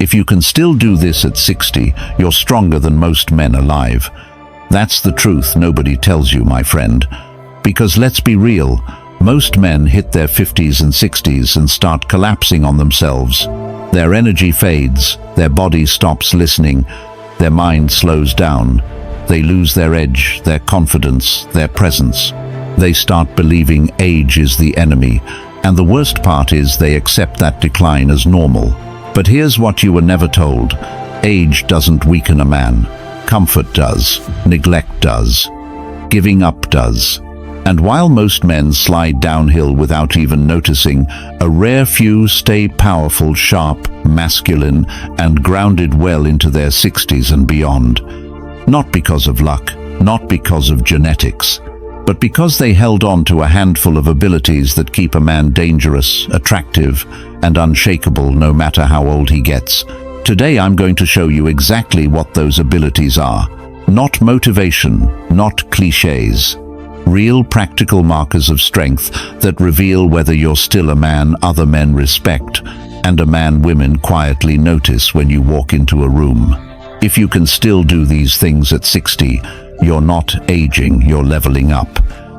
If you can still do this at 60, you're stronger than most men alive. That's the truth nobody tells you, my friend. Because let's be real, most men hit their 50s and 60s and start collapsing on themselves. Their energy fades, their body stops listening, their mind slows down. They lose their edge, their confidence, their presence. They start believing age is the enemy, and the worst part is they accept that decline as normal. But here's what you were never told. Age doesn't weaken a man. Comfort does. Neglect does. Giving up does. And while most men slide downhill without even noticing, a rare few stay powerful, sharp, masculine, and grounded well into their 60s and beyond. Not because of luck, not because of genetics, but because they held on to a handful of abilities that keep a man dangerous, attractive, and unshakable no matter how old he gets. Today I'm going to show you exactly what those abilities are. Not motivation, not cliches. Real practical markers of strength that reveal whether you're still a man other men respect, and a man women quietly notice when you walk into a room. If you can still do these things at 60, you're not aging, you're leveling up.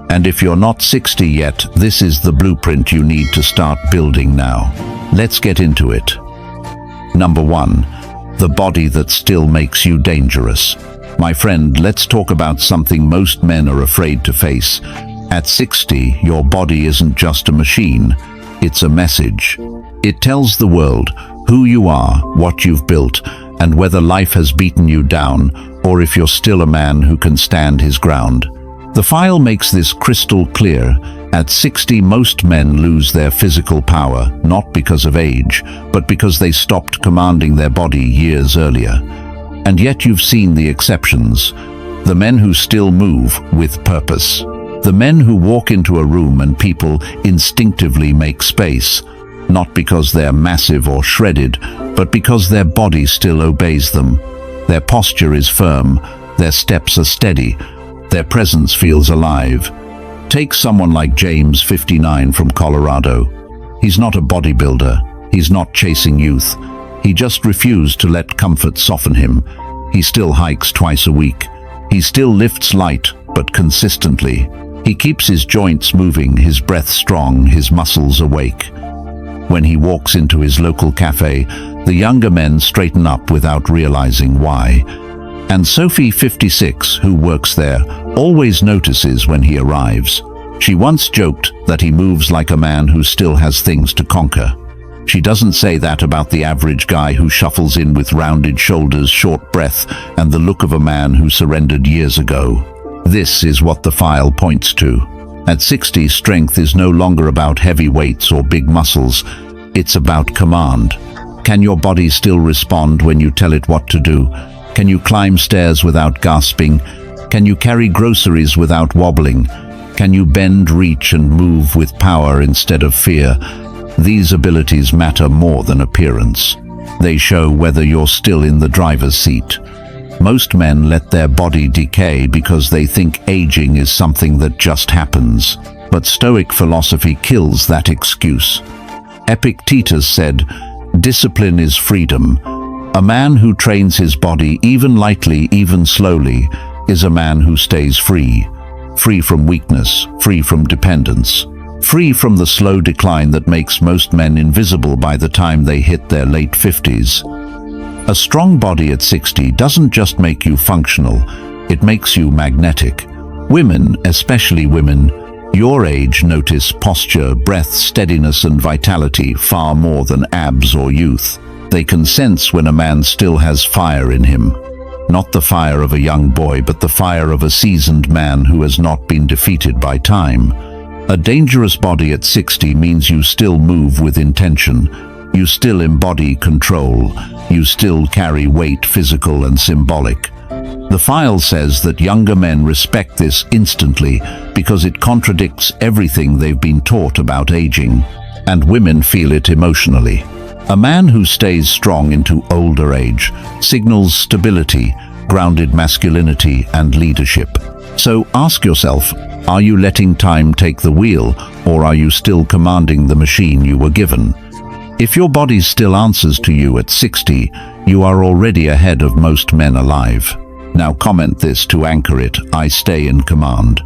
And if you're not 60 yet, this is the blueprint you need to start building now. Let's get into it. Number 1, the body that still makes you dangerous. My friend, let's talk about something most men are afraid to face. At 60, your body isn't just a machine, it's a message. It tells the world who you are, what you've built, and whether life has beaten you down, or if you're still a man who can stand his ground. The file makes this crystal clear. At 60, most men lose their physical power, not because of age, but because they stopped commanding their body years earlier. And yet you've seen the exceptions. The men who still move with purpose. The men who walk into a room and people instinctively make space, not because they're massive or shredded, but because their body still obeys them. Their posture is firm, their steps are steady, their presence feels alive. Take someone like James, 59, from Colorado. He's not a bodybuilder, he's not chasing youth. He just refused to let comfort soften him. He still hikes twice a week. He still lifts light, but consistently. He keeps his joints moving, his breath strong, his muscles awake. When he walks into his local cafe, the younger men straighten up without realizing why. And Sophie, 56, who works there, always notices when he arrives. She once joked that he moves like a man who still has things to conquer. She doesn't say that about the average guy who shuffles in with rounded shoulders, short breath, and the look of a man who surrendered years ago. This is what the file points to. At 60, strength is no longer about heavy weights or big muscles. It's about command. Can your body still respond when you tell it what to do? Can you climb stairs without gasping? Can you carry groceries without wobbling? Can you bend, reach, and move with power instead of fear? These abilities matter more than appearance. They show whether you're still in the driver's seat. Most men let their body decay because they think aging is something that just happens. But Stoic philosophy kills that excuse. Epictetus said, "Discipline is freedom. A man who trains his body even lightly, even slowly, is a man who stays free. Free from weakness, free from dependence. Free from the slow decline that makes most men invisible by the time they hit their late 50s. A strong body at 60 doesn't just make you functional, it makes you magnetic. Women, especially women, your age, notice posture, breath, steadiness, and vitality far more than abs or youth. They can sense when a man still has fire in him. Not the fire of a young boy, but the fire of a seasoned man who has not been defeated by time. A dangerous body at 60 means you still move with intention. You still embody control. You still carry weight, physical and symbolic. The file says that younger men respect this instantly because it contradicts everything they've been taught about aging, and women feel it emotionally. A man who stays strong into older age signals stability, grounded masculinity, and leadership. So ask yourself, are you letting time take the wheel, or are you still commanding the machine you were given? If your body still answers to you at 60, you are already ahead of most men alive. Now comment this to anchor it: I stay in command.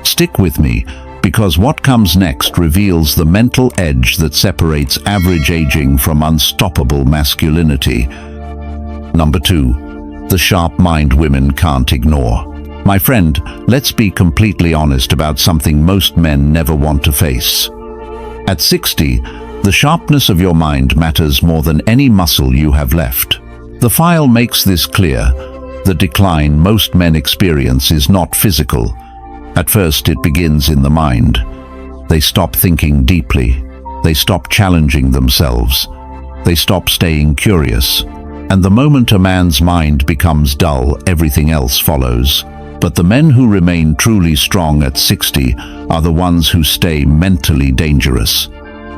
Stick with me, because what comes next reveals the mental edge that separates average aging from unstoppable masculinity. Number 2. The sharp mind women can't ignore. My friend, let's be completely honest about something most men never want to face. At 60, the sharpness of your mind matters more than any muscle you have left. The file makes this clear. The decline most men experience is not physical. At first, it begins in the mind. They stop thinking deeply. They stop challenging themselves. They stop staying curious. And the moment a man's mind becomes dull, everything else follows. But the men who remain truly strong at 60 are the ones who stay mentally dangerous.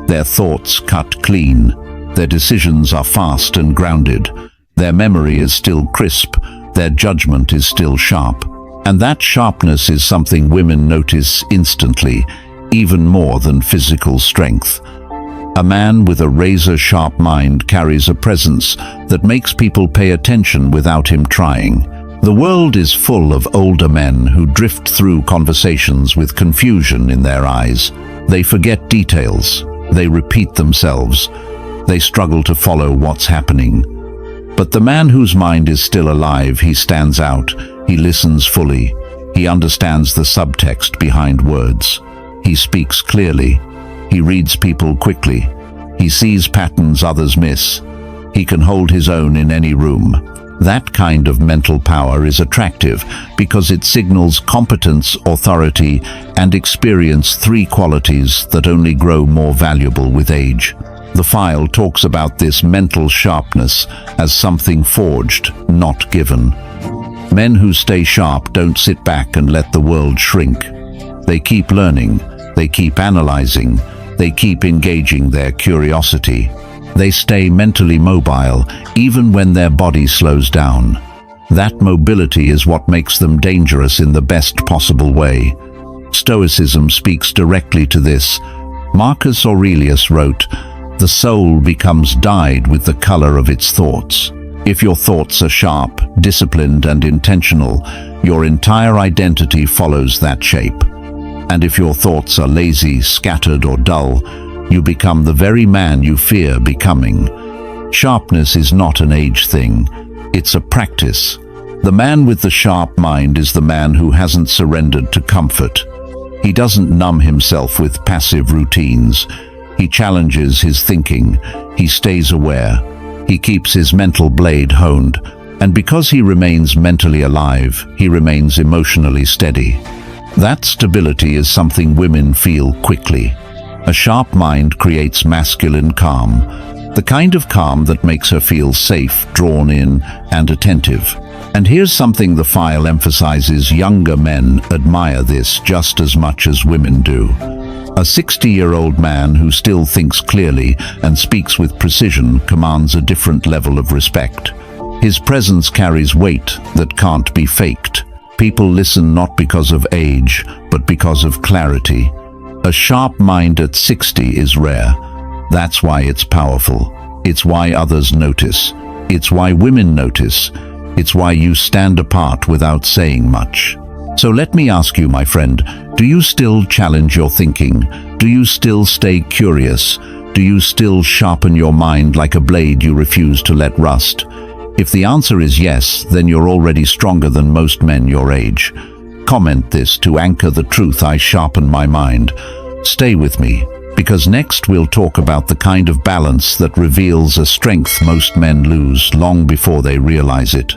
Their thoughts cut clean. Their decisions are fast and grounded. Their memory is still crisp. Their judgment is still sharp. And that sharpness is something women notice instantly, even more than physical strength. A man with a razor-sharp mind carries a presence that makes people pay attention without him trying. The world is full of older men who drift through conversations with confusion in their eyes. They forget details. They repeat themselves. They struggle to follow what's happening. But the man whose mind is still alive, he stands out. He listens fully. He understands the subtext behind words. He speaks clearly. He reads people quickly. He sees patterns others miss. He can hold his own in any room. That kind of mental power is attractive because it signals competence, authority, and experience, 3 qualities that only grow more valuable with age. The file talks about this mental sharpness as something forged, not given. Men who stay sharp don't sit back and let the world shrink. They keep learning, they keep analyzing, they keep engaging their curiosity. They stay mentally mobile, even when their body slows down. That mobility is what makes them dangerous in the best possible way. Stoicism speaks directly to this. Marcus Aurelius wrote, "The soul becomes dyed with the color of its thoughts." If your thoughts are sharp, disciplined, and intentional, your entire identity follows that shape. And if your thoughts are lazy, scattered, or dull, you become the very man you fear becoming. Sharpness is not an age thing. It's a practice. The man with the sharp mind is the man who hasn't surrendered to comfort. He doesn't numb himself with passive routines. He challenges his thinking. He stays aware. He keeps his mental blade honed. And because he remains mentally alive, he remains emotionally steady. That stability is something women feel quickly. A sharp mind creates masculine calm, the kind of calm that makes her feel safe, drawn in, and attentive. And here's something the file emphasizes: younger men admire this just as much as women do. A 60-year-old man who still thinks clearly and speaks with precision commands a different level of respect. His presence carries weight that can't be faked. People listen not because of age, but because of clarity. A sharp mind at 60 is rare. That's why it's powerful. It's why others notice. It's why women notice. It's why you stand apart without saying much. So let me ask you, my friend, do you still challenge your thinking? Do you still stay curious? Do you still sharpen your mind like a blade you refuse to let rust? If the answer is yes, then you're already stronger than most men your age. Comment this to anchor the truth: I sharpen my mind. Stay with me, because next we'll talk about the kind of balance that reveals a strength most men lose long before they realize it.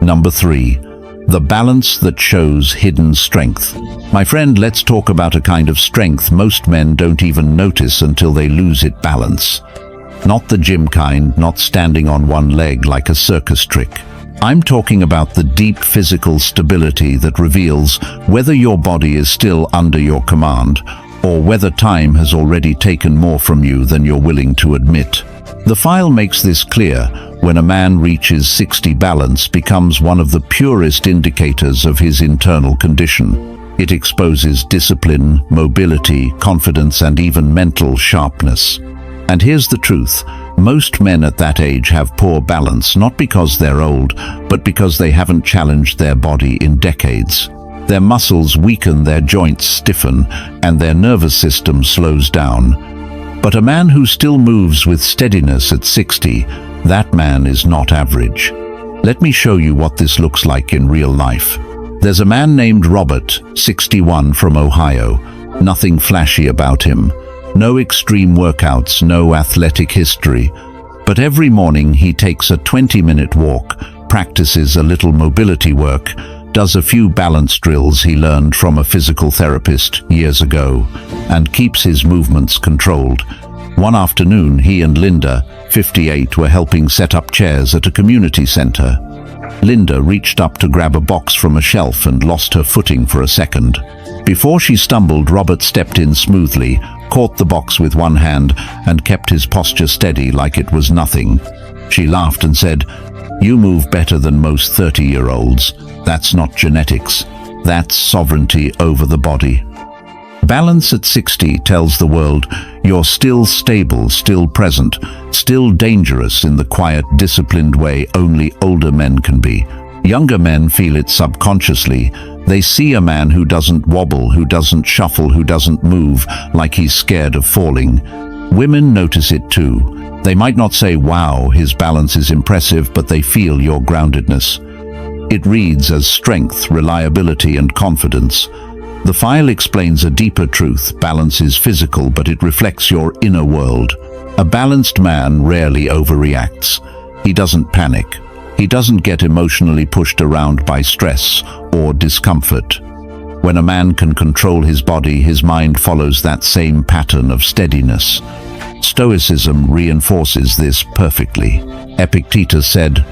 Number 3. The balance that shows hidden strength. My friend, let's talk about a kind of strength most men don't even notice until they lose it: balance. Not the gym kind, not standing on one leg like a circus trick. I'm talking about the deep physical stability that reveals whether your body is still under your command or whether time has already taken more from you than you're willing to admit. The file makes this clear. When a man reaches 60, balance becomes one of the purest indicators of his internal condition. It exposes discipline, mobility, confidence, and even mental sharpness. And here's the truth. Most men at that age have poor balance, not because they're old, but because they haven't challenged their body in decades. Their muscles weaken, their joints stiffen, and their nervous system slows down. But a man who still moves with steadiness at 60, that man is not average. Let me show you what this looks like in real life. There's a man named Robert, 61, from Ohio. Nothing flashy about him. No extreme workouts, no athletic history. But every morning he takes a 20-minute walk, practices a little mobility work, does a few balance drills he learned from a physical therapist years ago, and keeps his movements controlled. One afternoon, he and Linda, 58, were helping set up chairs at a community center. Linda reached up to grab a box from a shelf and lost her footing for a second. Before she stumbled, Robert stepped in smoothly, caught the box with one hand, and kept his posture steady like it was nothing. She laughed and said, "You move better than most 30-year-olds. That's not genetics. That's sovereignty over the body." Balance at 60 tells the world you're still stable, still present, still dangerous in the quiet, disciplined way only older men can be. Younger men feel it subconsciously. They see a man who doesn't wobble, who doesn't shuffle, who doesn't move, like he's scared of falling. Women notice it too. They might not say, "Wow, his balance is impressive," but they feel your groundedness. It reads as strength, reliability, and confidence. The file explains a deeper truth. Balance is physical, but it reflects your inner world. A balanced man rarely overreacts. He doesn't panic. He doesn't get emotionally pushed around by stress or discomfort. When a man can control his body, his mind follows that same pattern of steadiness. Stoicism reinforces this perfectly. Epictetus said,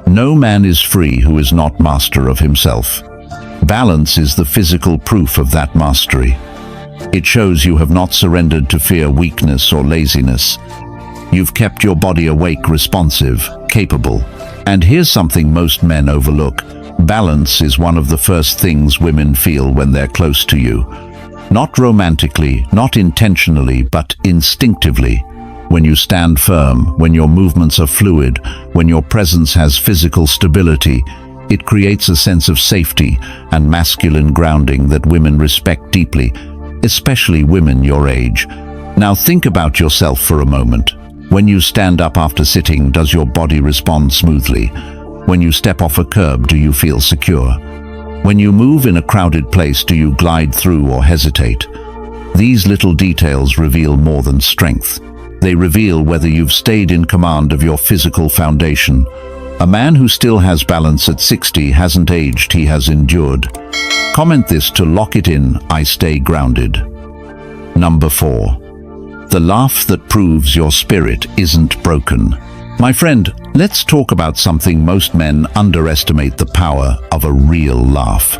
"No man is free who is not master of himself." Balance is the physical proof of that mastery. It shows you have not surrendered to fear, weakness, or laziness. You've kept your body awake, responsive, capable. And here's something most men overlook. Balance is one of the first things women feel when they're close to you. Not romantically, not intentionally, but instinctively. When you stand firm, when your movements are fluid, when your presence has physical stability, it creates a sense of safety and masculine grounding that women respect deeply, especially women your age. Now think about yourself for a moment. When you stand up after sitting, does your body respond smoothly? When you step off a curb, do you feel secure? When you move in a crowded place, do you glide through or hesitate? These little details reveal more than strength. They reveal whether you've stayed in command of your physical foundation. A man who still has balance at 60 hasn't aged, he has endured. Comment this to lock it in. I stay grounded. Number 4. The laugh that proves your spirit isn't broken. My friend, let's talk about something most men underestimate: the power of a real laugh.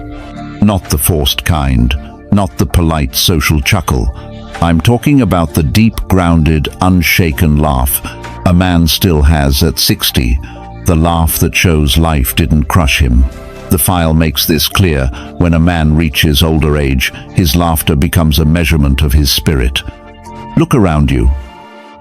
Not the forced kind, not the polite social chuckle. I'm talking about the deep, grounded, unshaken laugh a man still has at 60. The laugh that shows life didn't crush him. The file makes this clear. When a man reaches older age, his laughter becomes a measurement of his spirit. Look around you.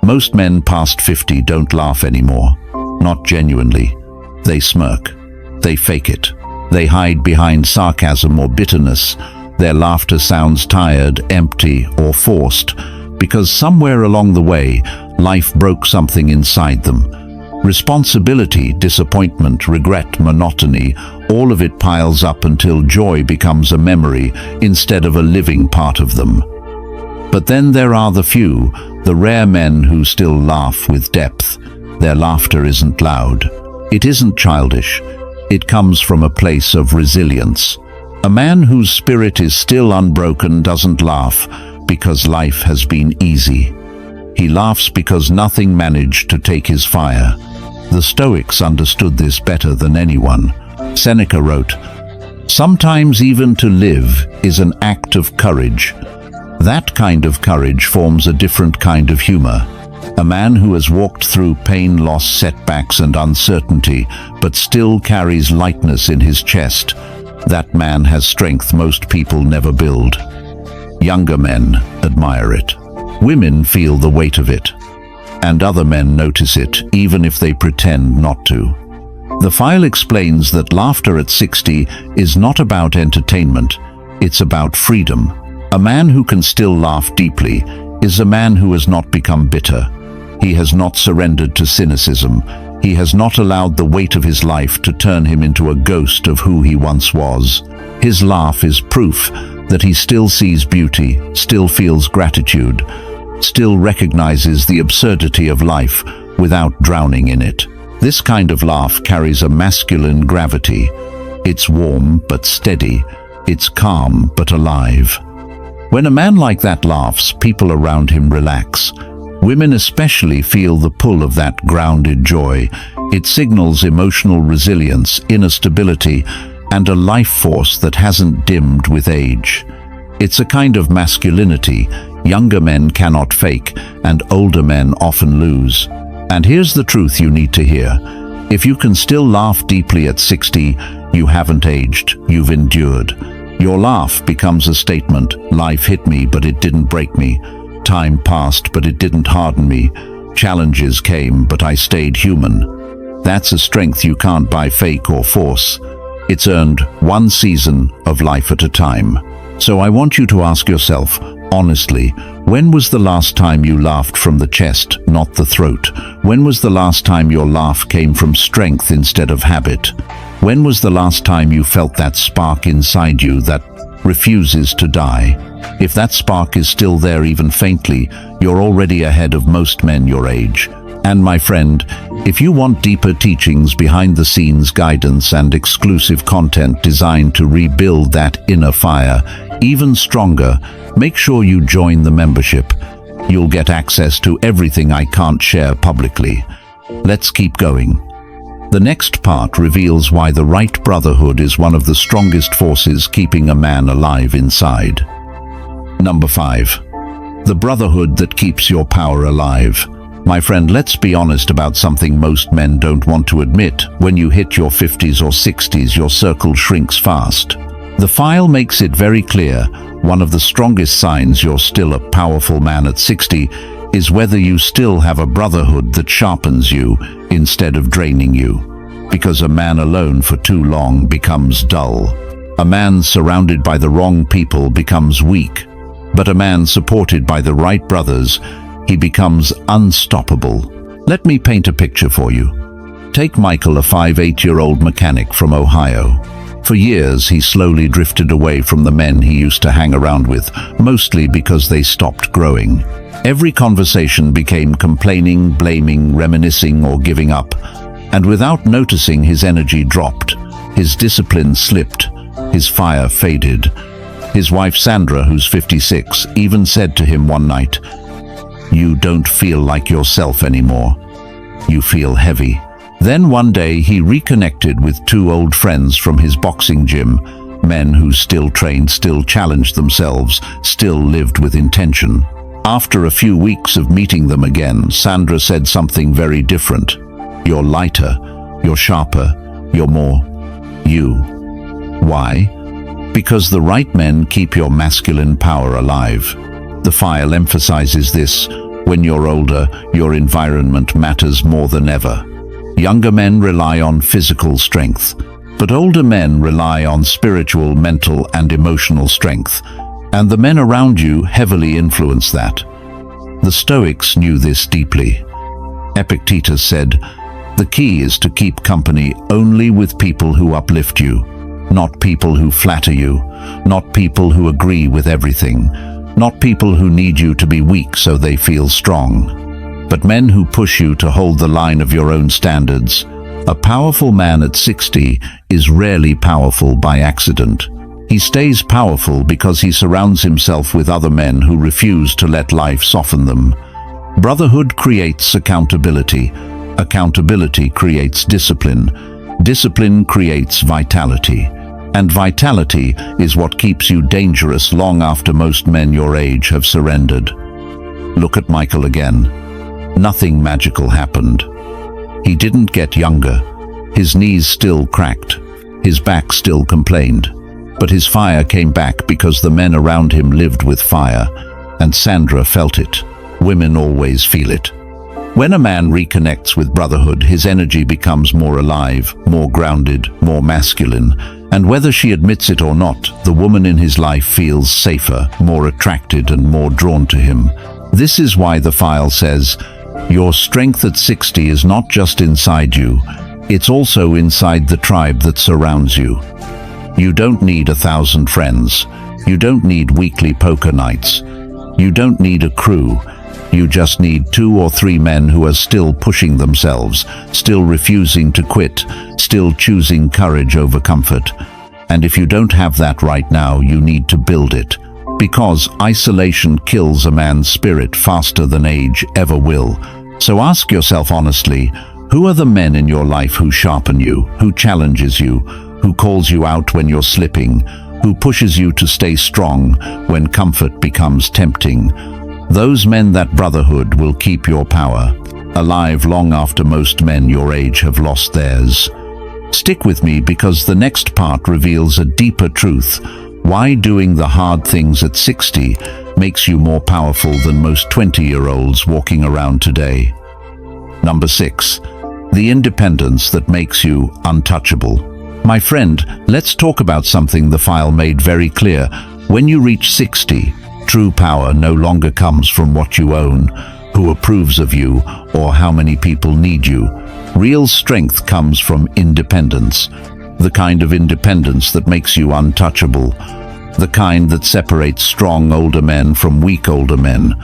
Most men past 50 don't laugh anymore. Not genuinely. They smirk. They fake it. They hide behind sarcasm or bitterness. Their laughter sounds tired, empty, or forced, because somewhere along the way, life broke something inside them. Responsibility, disappointment, regret, monotony, all of it piles up until joy becomes a memory instead of a living part of them. But then there are the few, the rare men who still laugh with depth. Their laughter isn't loud. It isn't childish. It comes from a place of resilience. A man whose spirit is still unbroken doesn't laugh because life has been easy. He laughs because nothing managed to take his fire. The Stoics understood this better than anyone. Seneca wrote, "Sometimes even to live is an act of courage." That kind of courage forms a different kind of humor. A man who has walked through pain, loss, setbacks, and uncertainty, but still carries lightness in his chest, that man has strength most people never build. Younger men admire it. Women feel the weight of it. and other men notice it, even if they pretend not to. The file explains that laughter at 60 is not about entertainment, it's about freedom. A man who can still laugh deeply is a man who has not become bitter. He has not surrendered to cynicism. He has not allowed the weight of his life to turn him into a ghost of who he once was. His laugh is proof that he still sees beauty, still feels gratitude, still recognizes the absurdity of life without drowning in it. This kind of laugh carries a masculine gravity. It's warm but steady. It's calm but alive. When a man like that laughs, people around him relax. Women especially feel the pull of that grounded joy. It signals emotional resilience, inner stability, and a life force that hasn't dimmed with age. It's a kind of masculinity younger men cannot fake, and older men often lose. And here's the truth you need to hear. If you can still laugh deeply at 60, you haven't aged, you've endured. Your laugh becomes a statement. Life hit me, but it didn't break me. Time passed, but it didn't harden me. Challenges came, but I stayed human. That's a strength you can't buy fake or force. It's earned one season of life at a time. So I want you to ask yourself, honestly, when was the last time you laughed from the chest, not the throat? When was the last time your laugh came from strength instead of habit? When was the last time you felt that spark inside you that refuses to die? If that spark is still there even faintly, you're already ahead of most men your age. And my friend, if you want deeper teachings, behind-the-scenes guidance, and exclusive content designed to rebuild that inner fire even stronger, make sure you join the membership. You'll get access to everything I can't share publicly. Let's keep going. The next part reveals why the right brotherhood is one of the strongest forces keeping a man alive inside. Number 5. The brotherhood that keeps your power alive. My friend, let's be honest about something most men don't want to admit. When you hit your 50s or 60s, your circle shrinks fast. The file makes it very clear, one of the strongest signs you're still a powerful man at 60 is whether you still have a brotherhood that sharpens you instead of draining you. Because a man alone for too long becomes dull. A man surrounded by the wrong people becomes weak. But a man supported by the right brothers, he becomes unstoppable. Let me paint a picture for you. Take Michael, a 58-year-old mechanic from Ohio. For years, he slowly drifted away from the men he used to hang around with, mostly because they stopped growing. Every conversation became complaining, blaming, reminiscing, or giving up. And without noticing, his energy dropped, his discipline slipped, his fire faded. His wife Sandra, who's 56, even said to him one night, "You don't feel like yourself anymore. You feel heavy." Then one day he reconnected with two old friends from his boxing gym, men who still trained, still challenged themselves, still lived with intention. After a few weeks of meeting them again, Sandra said something very different. "You're lighter, you're sharper, you're more you." Why? Because the right men keep your masculine power alive. The file emphasizes this. When you're older, your environment matters more than ever. Younger men rely on physical strength, but older men rely on spiritual, mental, and emotional strength, and the men around you heavily influence that. The Stoics knew this deeply. Epictetus said, "The key is to keep company only with people who uplift you, not people who flatter you, not people who agree with everything, not people who need you to be weak so they feel strong, but men who push you to hold the line of your own standards." A powerful man at 60 is rarely powerful by accident. He stays powerful because he surrounds himself with other men who refuse to let life soften them. Brotherhood creates accountability. Accountability creates discipline. Discipline creates vitality. And vitality is what keeps you dangerous long after most men your age have surrendered. Look at Michael again. Nothing magical happened. He didn't get younger. His knees still cracked. His back still complained. But his fire came back because the men around him lived with fire. And Sandra felt it. Women always feel it. When a man reconnects with brotherhood, his energy becomes more alive, more grounded, more masculine, and whether she admits it or not, the woman in his life feels safer, more attracted, and more drawn to him. This is why the file says, your strength at 60 is not just inside you, it's also inside the tribe that surrounds you. You don't need 1,000 friends. You don't need weekly poker nights. You don't need a crew. You just need 2 or 3 men who are still pushing themselves, still refusing to quit, still choosing courage over comfort. And if you don't have that right now, you need to build it. Because isolation kills a man's spirit faster than age ever will. So ask yourself honestly, who are the men in your life who sharpen you, who challenges you, who calls you out when you're slipping, who pushes you to stay strong when comfort becomes tempting? Those men, that brotherhood, will keep your power alive long after most men your age have lost theirs. Stick with me, because the next part reveals a deeper truth: why doing the hard things at 60 makes you more powerful than most 20-year-olds walking around today. Number 6. The independence that makes you untouchable. My friend, let's talk about something the file made very clear. When you reach 60, true power no longer comes from what you own, who approves of you, or how many people need you. Real strength comes from independence, the kind of independence that makes you untouchable, the kind that separates strong older men from weak older men,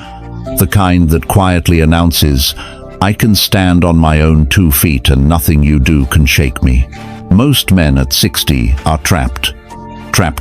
the kind that quietly announces, I can stand on my own 2 feet and nothing you do can shake me. Most men at 60 are trapped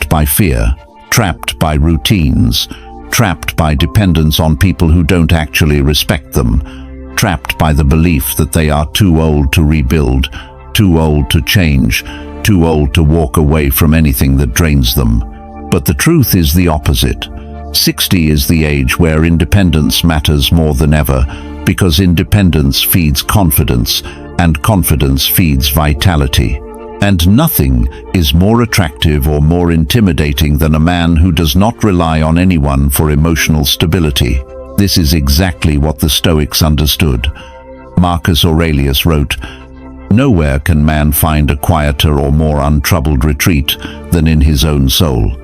by fear, trapped by routines, trapped by dependence on people who don't actually respect them, trapped by the belief that they are too old to rebuild, too old to change, too old to walk away from anything that drains them. But the truth is the opposite. 60 is the age where independence matters more than ever, because independence feeds confidence, and confidence feeds vitality. And nothing is more attractive or more intimidating than a man who does not rely on anyone for emotional stability. This is exactly what the Stoics understood. Marcus Aurelius wrote, "Nowhere can man find a quieter or more untroubled retreat than in his own soul."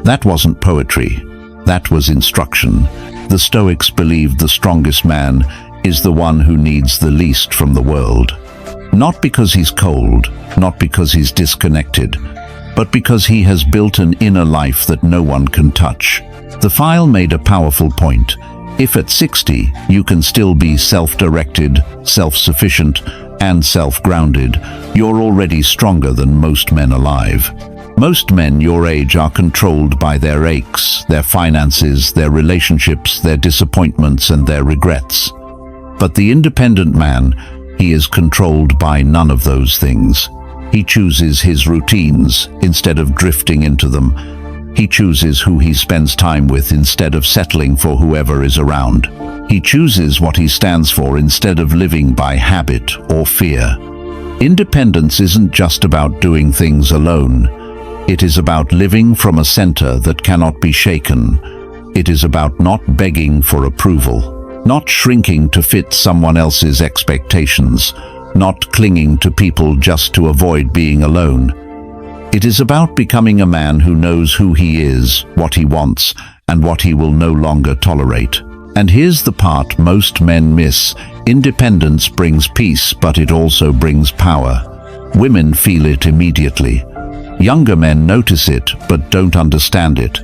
That wasn't poetry. That was instruction. The Stoics believed the strongest man is the one who needs the least from the world. Not because he's cold, not because he's disconnected, but because he has built an inner life that no one can touch. The file made a powerful point. If at 60 you can still be self-directed, self-sufficient, and self-grounded, you're already stronger than most men alive. Most men your age are controlled by their aches, their finances, their relationships, their disappointments, and their regrets. But the independent man, he is controlled by none of those things. He chooses his routines instead of drifting into them. He chooses who he spends time with instead of settling for whoever is around. He chooses what he stands for instead of living by habit or fear. Independence isn't just about doing things alone. It is about living from a center that cannot be shaken. It is about not begging for approval, not shrinking to fit someone else's expectations, not clinging to people just to avoid being alone. It is about becoming a man who knows who he is, what he wants, and what he will no longer tolerate. And here's the part most men miss. Independence brings peace, but it also brings power. Women feel it immediately. Younger men notice it, but don't understand it.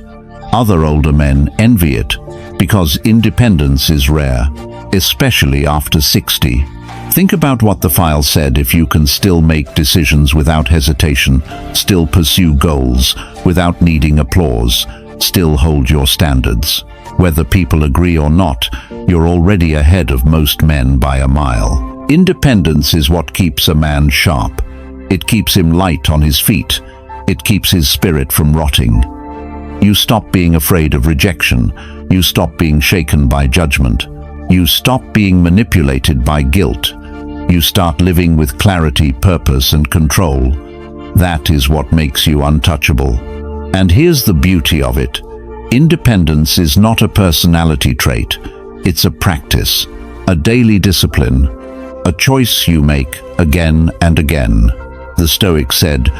Other older men envy it, because independence is rare, especially after 60. Think about what the file said. If you can still make decisions without hesitation, still pursue goals without needing applause, still hold your standards. Whether people agree or not, you're already ahead of most men by a mile. Independence is what keeps a man sharp. It keeps him light on his feet. It keeps his spirit from rotting. You stop being afraid of rejection. You stop being shaken by judgment. You stop being manipulated by guilt. You start living with clarity, purpose, and control. That is what makes you untouchable. And here's the beauty of it. Independence is not a personality trait. It's a practice. a daily discipline, a choice you make again and again. The Stoic said,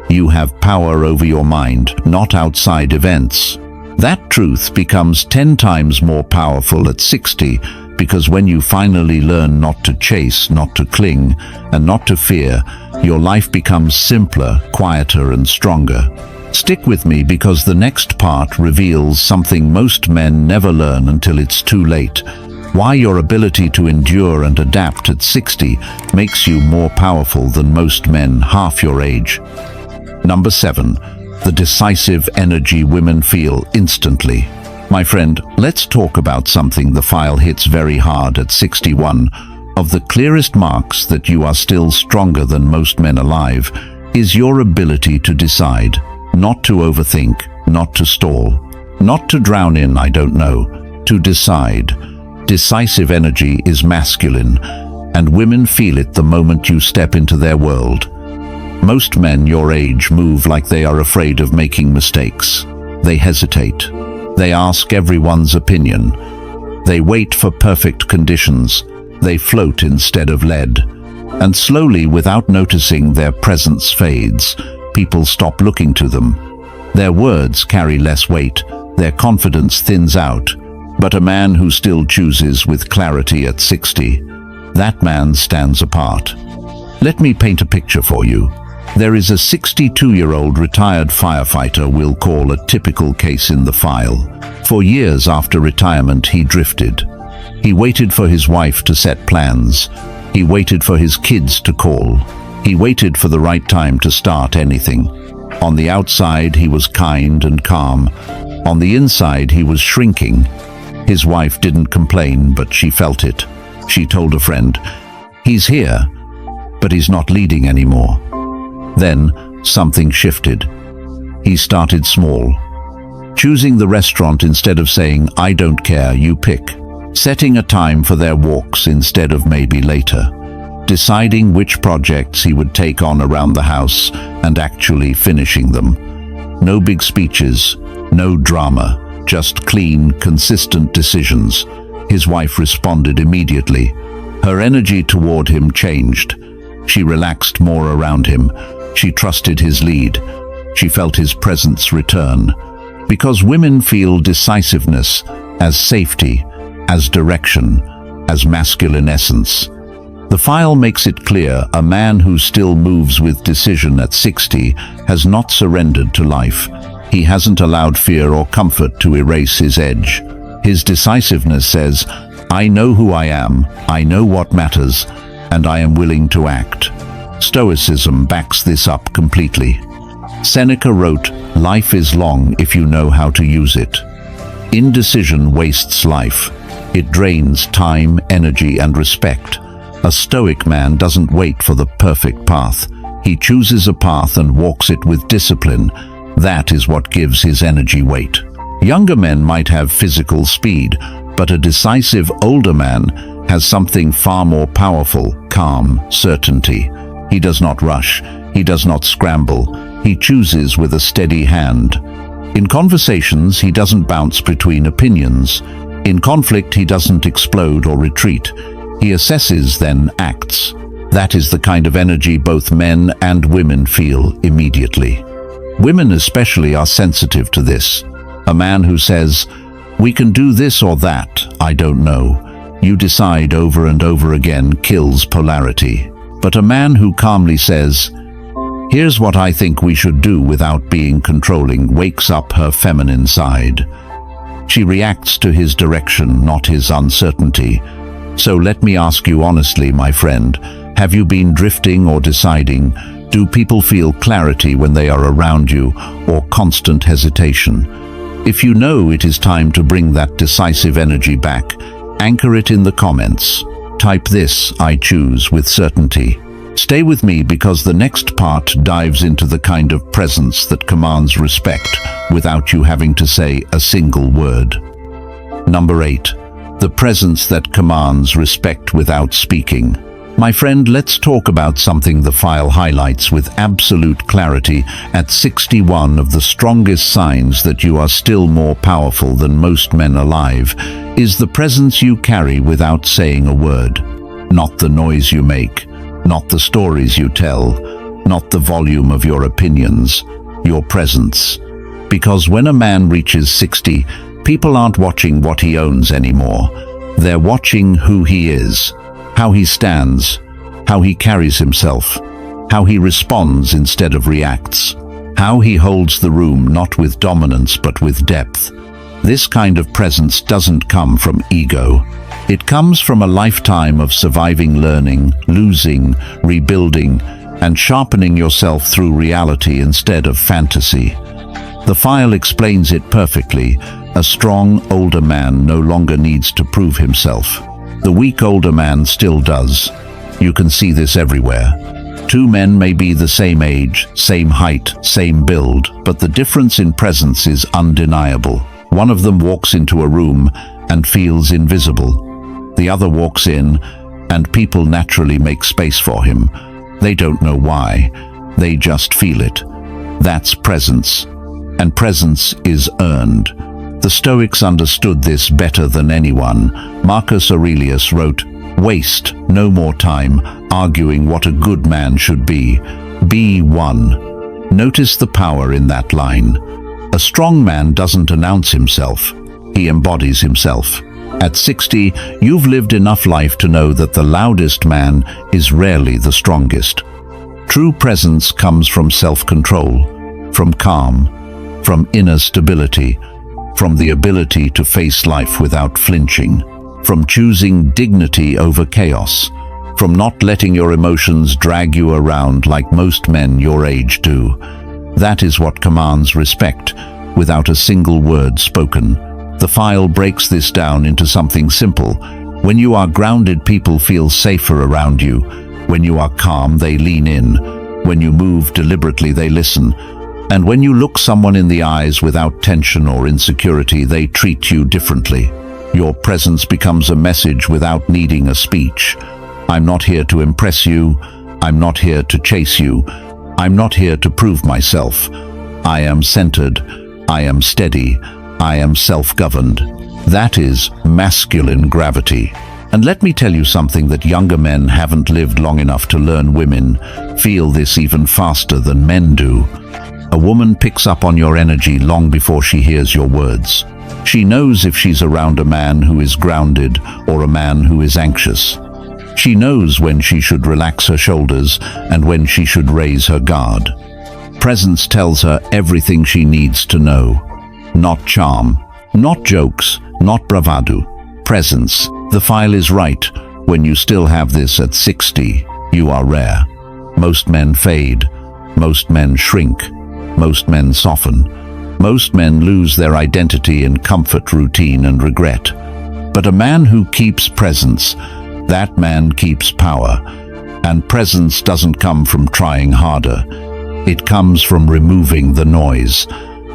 "You have power over your mind, not outside events." That truth becomes 10 times more powerful at 60, because when you finally learn not to chase, not to cling, and not to fear, your life becomes simpler, quieter, and stronger. Stick with me, because the next part reveals something most men never learn until it's too late. Why your ability to endure and adapt at 60 makes you more powerful than most men half your age. Number 7. The decisive energy women feel instantly. My friend, let's talk about something the file hits very hard at 61. Of the clearest marks that you are still stronger than most men alive is your ability to decide, not to overthink, not to stall, not to drown in "I don't know," to decide. Decisive energy is masculine, and women feel it the moment you step into their world. Most men your age move like they are afraid of making mistakes. They hesitate. They ask everyone's opinion. They wait for perfect conditions. They float instead of lead. And slowly, without noticing, their presence fades. People stop looking to them. Their words carry less weight. Their confidence thins out. But a man who still chooses with clarity at 60, that man stands apart. Let me paint a picture for you. There is a 62-year-old retired firefighter we'll call a typical case in the file. For years after retirement, he drifted. He waited for his wife to set plans. He waited for his kids to call. He waited for the right time to start anything. On the outside, he was kind and calm. On the inside, he was shrinking. His wife didn't complain, but she felt it. She told a friend, "He's here, but he's not leading anymore." Then something shifted. He started small, choosing the restaurant instead of saying, "I don't care, you pick," setting a time for their walks instead of maybe later, deciding which projects he would take on around the house and actually finishing them. No big speeches, no drama, just clean, consistent decisions. His wife responded immediately. Her energy toward him changed. She relaxed more around him. She trusted his lead. She felt his presence return. Because women feel decisiveness as safety, as direction, as masculine essence. The file makes it clear a man who still moves with decision at 60 has not surrendered to life. He hasn't allowed fear or comfort to erase his edge. His decisiveness says, "I know who I am, I know what matters, and I am willing to act." Stoicism backs this up completely. Seneca wrote, "Life is long if you know how to use it." Indecision wastes life. It drains time, energy, and respect. A Stoic man doesn't wait for the perfect path. He chooses a path and walks it with discipline. That is what gives his energy weight. Younger men might have physical speed, but a decisive older man has something far more powerful: calm, certainty. He does not rush. He does not scramble. He chooses with a steady hand. In conversations, he doesn't bounce between opinions. In conflict, he doesn't explode or retreat. He assesses, then acts. That is the kind of energy both men and women feel immediately. Women especially are sensitive to this. A man who says, "We can do this or that, I don't know. You decide," over and over again, kills polarity. But a man who calmly says, "Here's what I think we should do," without being controlling, wakes up her feminine side. She reacts to his direction, not his uncertainty. So let me ask you honestly, my friend, have you been drifting or deciding? Do people feel clarity when they are around you, or constant hesitation? If you know it is time to bring that decisive energy back, anchor it in the comments. Type this, "I choose," with certainty. Stay with me, because the next part dives into the kind of presence that commands respect without you having to say a single word. Number 8. The presence that commands respect without speaking. My friend, let's talk about something the file highlights with absolute clarity. At 61, of the strongest signs that you are still more powerful than most men alive is the presence you carry without saying a word. Not the noise you make, not the stories you tell, not the volume of your opinions, your presence. Because when a man reaches 60, people aren't watching what he owns anymore. They're watching who he is, how he stands, how he carries himself, how he responds instead of reacts, how he holds the room not with dominance but with depth. This kind of presence doesn't come from ego. It comes from a lifetime of surviving, learning, losing, rebuilding, and sharpening yourself through reality instead of fantasy. The file explains it perfectly. A strong, older man no longer needs to prove himself. The weak older man still does. You can see this everywhere. Two men may be the same age, same height, same build, but the difference in presence is undeniable. One of them walks into a room and feels invisible. The other walks in, and people naturally make space for him. They don't know why. They just feel it. That's presence. And presence is earned. The Stoics understood this better than anyone. Marcus Aurelius wrote, "Waste no more time arguing what a good man should be. Be one." Notice the power in that line. A strong man doesn't announce himself. He embodies himself. At 60, you've lived enough life to know that the loudest man is rarely the strongest. True presence comes from self-control, from calm, from inner stability, from the ability to face life without flinching, from choosing dignity over chaos, from not letting your emotions drag you around like most men your age do. That is what commands respect, without a single word spoken. The file breaks this down into something simple. When you are grounded, people feel safer around you. When you are calm, they lean in. When you move deliberately, they listen. And when you look someone in the eyes without tension or insecurity, they treat you differently. Your presence becomes a message without needing a speech. I'm not here to impress you. I'm not here to chase you. I'm not here to prove myself. I am centered. I am steady. I am self-governed. That is masculine gravity. And let me tell you something that younger men haven't lived long enough to learn. Women feel this even faster than men do. A woman picks up on your energy long before she hears your words. She knows if she's around a man who is grounded or a man who is anxious. She knows when she should relax her shoulders and when she should raise her guard. Presence tells her everything she needs to know. Not charm, not jokes, not bravado. Presence. The file is right. When you still have this at 60, you are rare. Most men fade. Most men shrink. Most men soften. Most men lose their identity in comfort, routine, and regret. But a man who keeps presence, that man keeps power. And presence doesn't come from trying harder. It comes from removing the noise,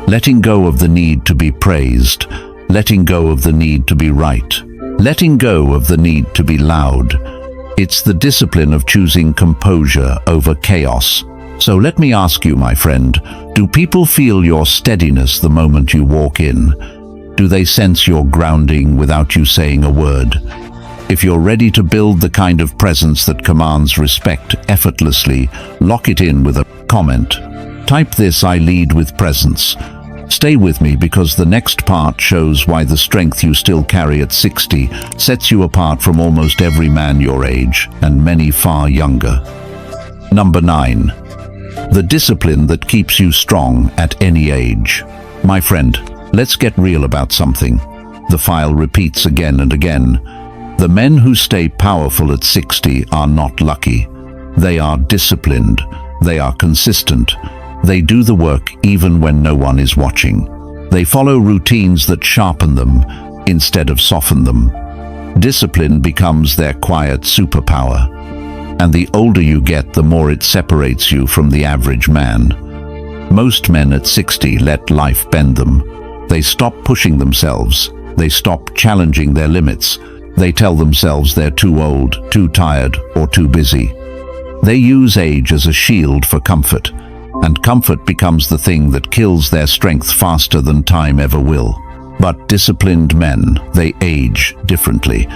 letting go of the need to be praised, letting go of the need to be right, letting go of the need to be loud. It's the discipline of choosing composure over chaos. So let me ask you, my friend, do people feel your steadiness the moment you walk in? Do they sense your grounding without you saying a word? If you're ready to build the kind of presence that commands respect effortlessly, lock it in with a comment. Type this: I lead with presence. Stay with me, because the next part shows why the strength you still carry at 60 sets you apart from almost every man your age and many far younger. Number 9. The discipline that keeps you strong at any age. My friend, let's get real about something. The file repeats again and again. The men who stay powerful at 60 are not lucky. They are disciplined. They are consistent. They do the work even when no one is watching. They follow routines that sharpen them instead of soften them. Discipline becomes their quiet superpower. And the older you get, the more it separates you from the average man. Most men at 60 let life bend them. They stop pushing themselves. They stop challenging their limits. They tell themselves they're too old, too tired, or too busy. They use age as a shield for comfort, and comfort becomes the thing that kills their strength faster than time ever will. But disciplined men, they age differently.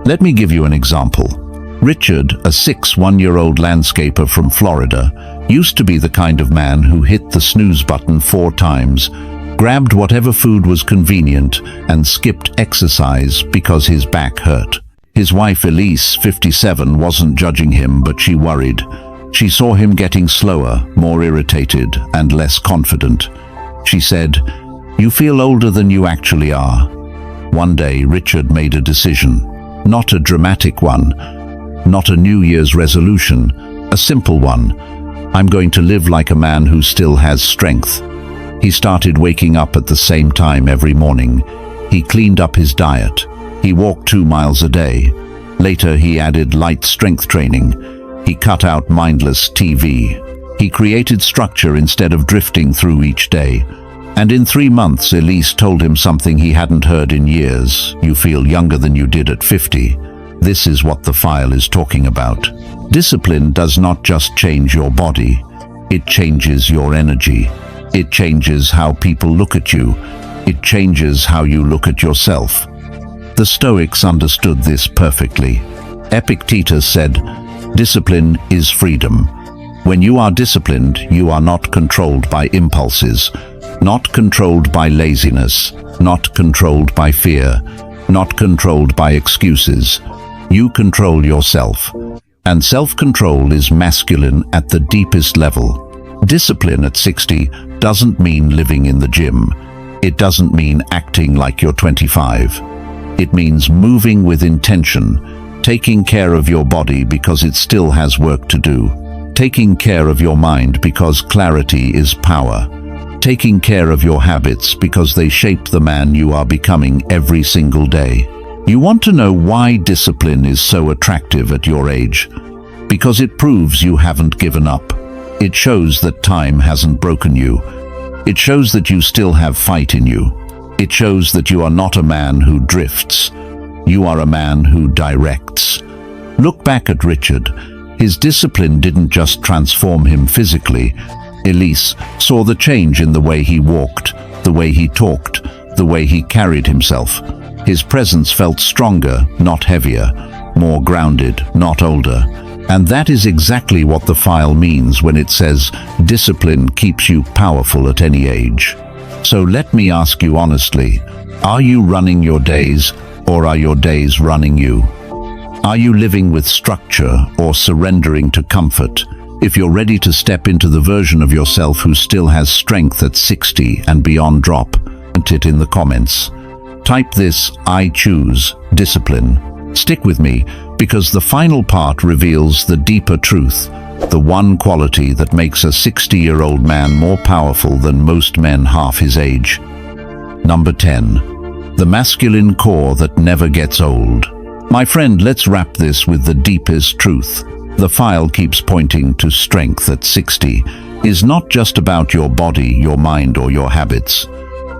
Let me give you an example. Richard, a 61-year-old landscaper from Florida, used to be the kind of man who hit the snooze button 4 times, grabbed whatever food was convenient, and skipped exercise because his back hurt. His wife Elise, 57, wasn't judging him, but she worried. She saw him getting slower, more irritated, and less confident. She said, "You feel older than you actually are." One day, Richard made a decision. Not a dramatic one, not a New Year's resolution, a simple one. I'm going to live like a man who still has strength. He started waking up at the same time every morning. He cleaned up his diet. He walked 2 miles a day. Later, he added light strength training. He cut out mindless TV. He created structure instead of drifting through each day. And in 3 months, Elise told him something he hadn't heard in years. "You feel younger than you did at 50. This is what the file is talking about. Discipline does not just change your body. It changes your energy. It changes how people look at you. It changes how you look at yourself. The Stoics understood this perfectly. Epictetus said, "Discipline is freedom." When you are disciplined, you are not controlled by impulses, not controlled by laziness, not controlled by fear, not controlled by excuses. You control yourself. And self-control is masculine at the deepest level. Discipline at 60 doesn't mean living in the gym. It doesn't mean acting like you're 25. It means moving with intention, taking care of your body because it still has work to do, taking care of your mind because clarity is power, taking care of your habits because they shape the man you are becoming every single day. You want to know why discipline is so attractive at your age? Because it proves you haven't given up. It shows that time hasn't broken you. It shows that you still have fight in you. It shows that you are not a man who drifts. You are a man who directs. Look back at Richard. His discipline didn't just transform him physically. Elise saw the change in the way he walked, the way he talked, the way he carried himself. His presence felt stronger, not heavier, more grounded, not older. And that is exactly what the file means when it says discipline keeps you powerful at any age. So let me ask you honestly, are you running your days, or are your days running you? Are you living with structure or surrendering to comfort? If you're ready to step into the version of yourself who still has strength at 60 and beyond, drop it in the comments. Type this: "I choose discipline." Stick with me, because the final part reveals the deeper truth, the one quality that makes a 60-year-old man more powerful than most men half his age. Number 10. The masculine core that never gets old. My friend, let's wrap this with the deepest truth. The file keeps pointing to strength at 60 is not just about your body, your mind, or your habits.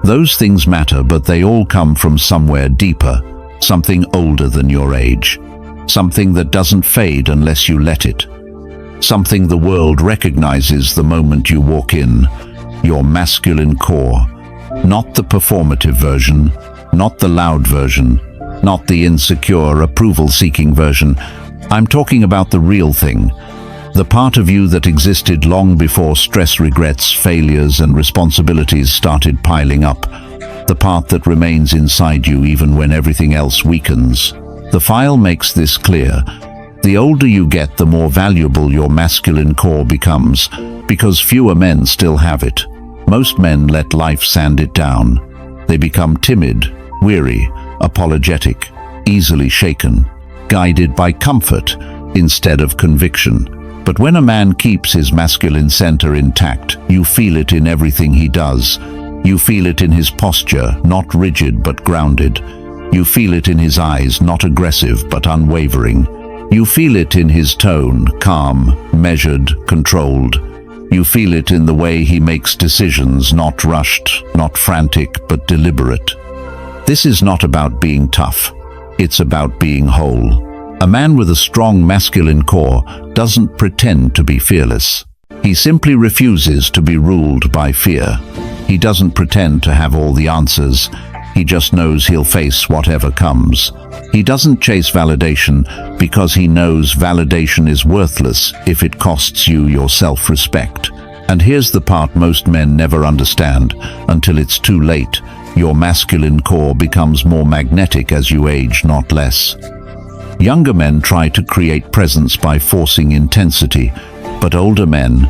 Those things matter, but they all come from somewhere deeper, something older than your age, something that doesn't fade unless you let it, something the world recognizes the moment you walk in, your masculine core, not the performative version, not the loud version, not the insecure, approval-seeking version. I'm talking about the real thing, the part of you that existed long before stress, regrets, failures, and responsibilities started piling up. The part that remains inside you even when everything else weakens. The file makes this clear. The older you get, the more valuable your masculine core becomes, because fewer men still have it. Most men let life sand it down. They become timid, weary, apologetic, easily shaken, guided by comfort instead of conviction. But when a man keeps his masculine center intact, you feel it in everything he does. You feel it in his posture, not rigid but grounded. You feel it in his eyes, not aggressive but unwavering. You feel it in his tone, calm, measured, controlled. You feel it in the way he makes decisions, not rushed, not frantic but deliberate. This is not about being tough. It's about being whole. A man with a strong masculine core doesn't pretend to be fearless. He simply refuses to be ruled by fear. He doesn't pretend to have all the answers. He just knows he'll face whatever comes. He doesn't chase validation because he knows validation is worthless if it costs you your self-respect. And here's the part most men never understand until it's too late. Your masculine core becomes more magnetic as you age, not less. Younger men try to create presence by forcing intensity, but older men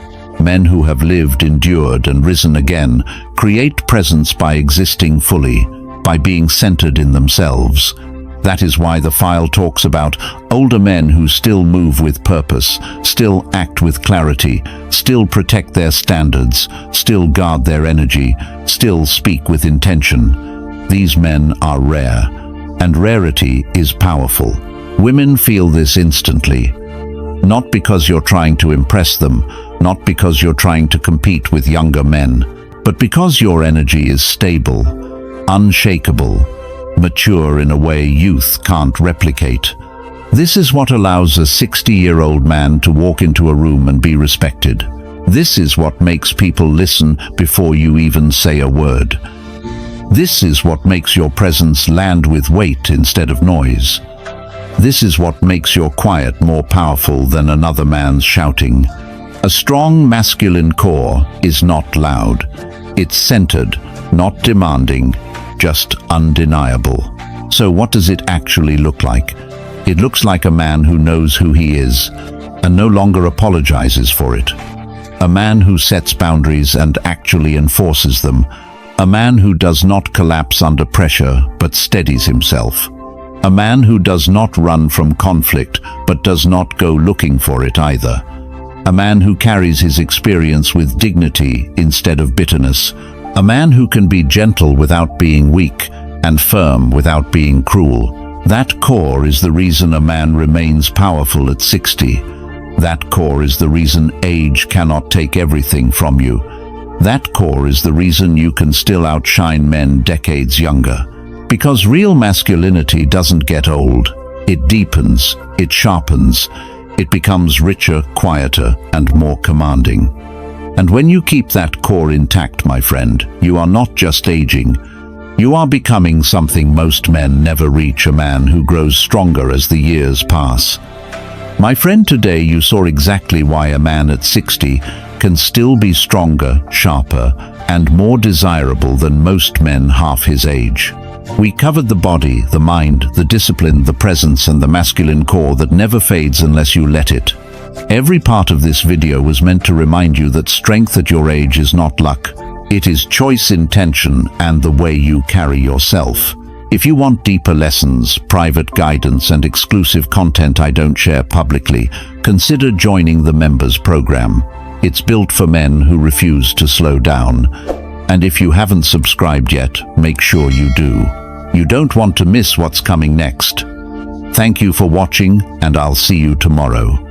who have lived, endured, and risen again, create presence by existing fully, by being centered in themselves. That is why the file talks about older men who still move with purpose, still act with clarity, still protect their standards, still guard their energy, still speak with intention. These men are rare, and rarity is powerful. Women feel this instantly. Not because you're trying to impress them, not because you're trying to compete with younger men, but because your energy is stable, unshakable, mature in a way youth can't replicate. This is what allows a 60-year-old man to walk into a room and be respected. This is what makes people listen before you even say a word. This is what makes your presence land with weight instead of noise. This is what makes your quiet more powerful than another man's shouting. A strong masculine core is not loud. It's centered, not demanding, just undeniable. So what does it actually look like? It looks like a man who knows who he is and no longer apologizes for it. A man who sets boundaries and actually enforces them. A man who does not collapse under pressure but steadies himself. A man who does not run from conflict but does not go looking for it either. A man who carries his experience with dignity instead of bitterness. A man who can be gentle without being weak and firm without being cruel. That core is the reason a man remains powerful at 60. That core is the reason age cannot take everything from you. That core is the reason you can still outshine men decades younger. Because real masculinity doesn't get old. It deepens, it sharpens, it becomes richer, quieter, and more commanding. And when you keep that core intact, my friend, you are not just aging. You are becoming something most men never reach, a man who grows stronger as the years pass. My friend, today you saw exactly why a man at 60 can still be stronger, sharper, and more desirable than most men half his age. We covered the body, the mind, the discipline, the presence, and the masculine core that never fades unless you let it. Every part of this video was meant to remind you that strength at your age is not luck. It is choice, intention, and the way you carry yourself. If you want deeper lessons, private guidance, and exclusive content I don't share publicly, consider joining the members program. It's built for men who refuse to slow down. And if you haven't subscribed yet, make sure you do. You don't want to miss what's coming next. Thank you for watching, and I'll see you tomorrow.